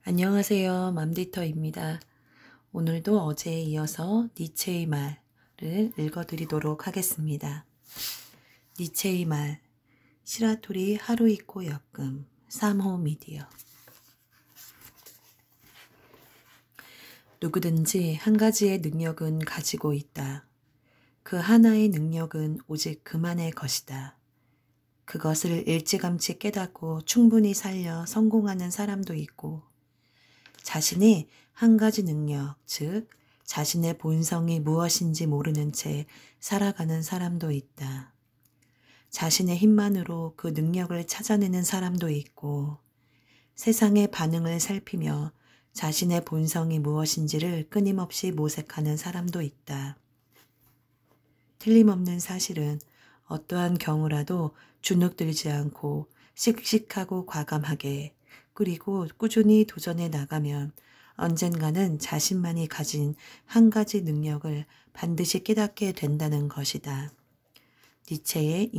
안녕하세요. 맘디터입니다. 오늘도 어제에 이어서 니체의 말을 읽어드리도록 하겠습니다. 니체의 말, 시라토리 하루이코 역금, 3호 미디어. 누구든지 한 가지의 능력은 가지고 있다. 그 하나의 능력은 오직 그만의 것이다. 그것을 일찌감치 깨닫고 충분히 살려 성공하는 사람도 있고, 자신의 한 가지 능력, 즉 자신의 본성이 무엇인지 모르는 채 살아가는 사람도 있다. 자신의 힘만으로 그 능력을 찾아내는 사람도 있고, 세상의 반응을 살피며 자신의 본성이 무엇인지를 끊임없이 모색하는 사람도 있다. 틀림없는 사실은 어떠한 경우라도 주눅들지 않고 씩씩하고 과감하게 그리고 꾸준히 도전해 나가면 언젠가는 자신만이 가진 한 가지 능력을 반드시 깨닫게 된다는 것이다. 니체의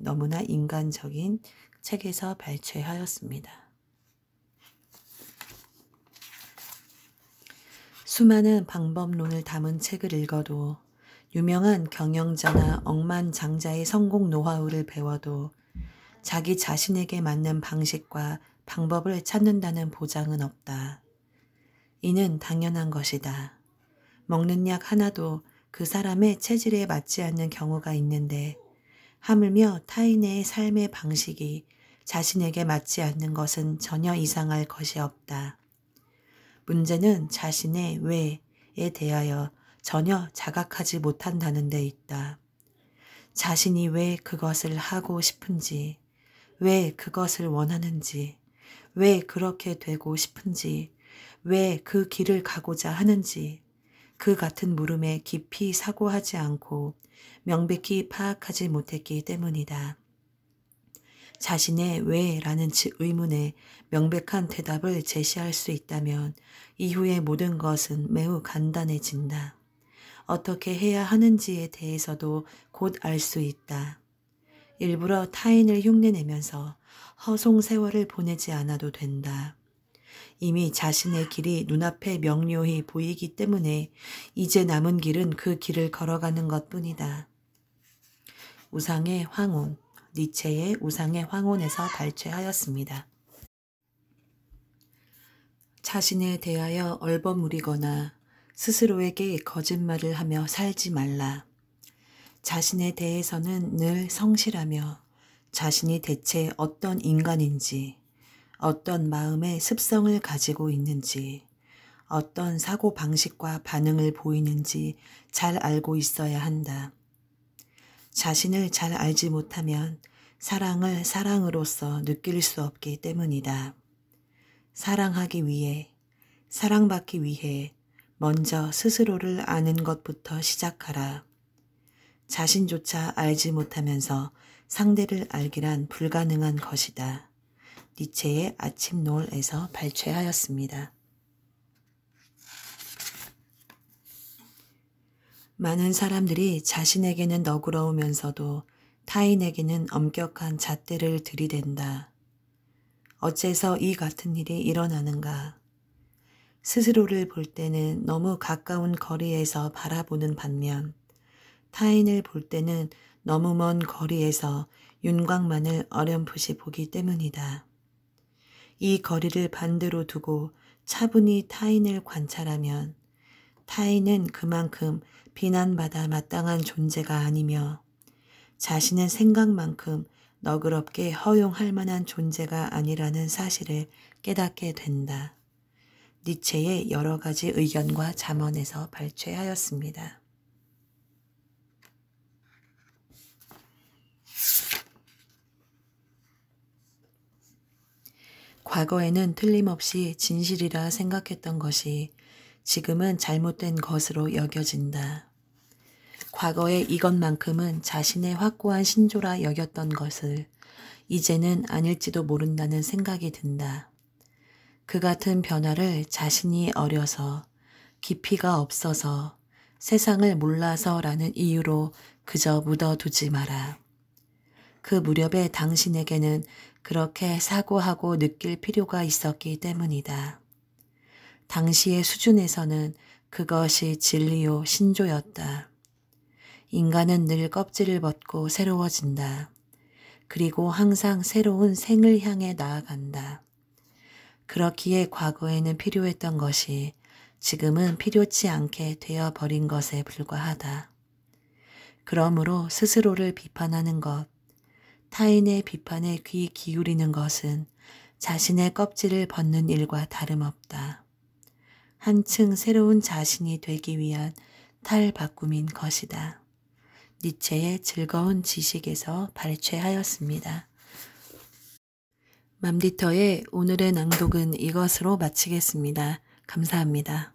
너무나 인간적인 책에서 발췌하였습니다. 수많은 방법론을 담은 책을 읽어도, 유명한 경영자나 억만장자의 성공 노하우를 배워도 자기 자신에게 맞는 방식과 방법을 찾는다는 보장은 없다. 이는 당연한 것이다. 먹는 약 하나도 그 사람의 체질에 맞지 않는 경우가 있는데, 하물며 타인의 삶의 방식이 자신에게 맞지 않는 것은 전혀 이상할 것이 없다. 문제는 자신의 왜에 대하여 전혀 자각하지 못한다는 데 있다. 자신이 왜 그것을 하고 싶은지, 왜 그것을 원하는지, 왜 그렇게 되고 싶은지, 왜 그 길을 가고자 하는지, 그 같은 물음에 깊이 사고하지 않고 명백히 파악하지 못했기 때문이다. 자신의 왜라는 의문에 명백한 대답을 제시할 수 있다면 이후의 모든 것은 매우 간단해진다. 어떻게 해야 하는지에 대해서도 곧 알 수 있다. 일부러 타인을 흉내내면서 허송세월을 보내지 않아도 된다. 이미 자신의 길이 눈앞에 명료히 보이기 때문에 이제 남은 길은 그 길을 걸어가는 것뿐이다. 우상의 황혼, 니체의 우상의 황혼에서 발췌하였습니다. 자신에 대하여 얼버무리거나 스스로에게 거짓말을 하며 살지 말라. 자신에 대해서는 늘 성실하며 자신이 대체 어떤 인간인지, 어떤 마음의 습성을 가지고 있는지, 어떤 사고 방식과 반응을 보이는지 잘 알고 있어야 한다. 자신을 잘 알지 못하면 사랑을 사랑으로서 느낄 수 없기 때문이다. 사랑하기 위해, 사랑받기 위해 먼저 스스로를 아는 것부터 시작하라. 자신조차 알지 못하면서 상대를 알기란 불가능한 것이다. 니체의 아침 노을에서 발췌하였습니다. 많은 사람들이 자신에게는 너그러우면서도 타인에게는 엄격한 잣대를 들이댄다. 어째서 이 같은 일이 일어나는가? 스스로를 볼 때는 너무 가까운 거리에서 바라보는 반면 타인을 볼 때는 너무 먼 거리에서 윤곽만을 어렴풋이 보기 때문이다. 이 거리를 반대로 두고 차분히 타인을 관찰하면 타인은 그만큼 비난받아 마땅한 존재가 아니며 자신은 생각만큼 너그럽게 허용할 만한 존재가 아니라는 사실을 깨닫게 된다. 니체의 여러 가지 의견과 잠언에서 발췌하였습니다. 과거에는 틀림없이 진실이라 생각했던 것이 지금은 잘못된 것으로 여겨진다. 과거에 이것만큼은 자신의 확고한 신조라 여겼던 것을 이제는 아닐지도 모른다는 생각이 든다. 그 같은 변화를 자신이 어려서, 깊이가 없어서, 세상을 몰라서라는 이유로 그저 묻어두지 마라. 그 무렵에 당신에게는 그렇게 사고하고 느낄 필요가 있었기 때문이다. 당시의 수준에서는 그것이 진리요 신조였다. 인간은 늘 껍질을 벗고 새로워진다. 그리고 항상 새로운 생을 향해 나아간다. 그렇기에 과거에는 필요했던 것이 지금은 필요치 않게 되어버린 것에 불과하다. 그러므로 스스로를 비판하는 것, 타인의 비판에 귀 기울이는 것은 자신의 껍질을 벗는 일과 다름없다. 한층 새로운 자신이 되기 위한 탈바꿈인 것이다. 니체의 즐거운 지식에서 발췌하였습니다. 맘디터의 오늘의 낭독은 이것으로 마치겠습니다. 감사합니다.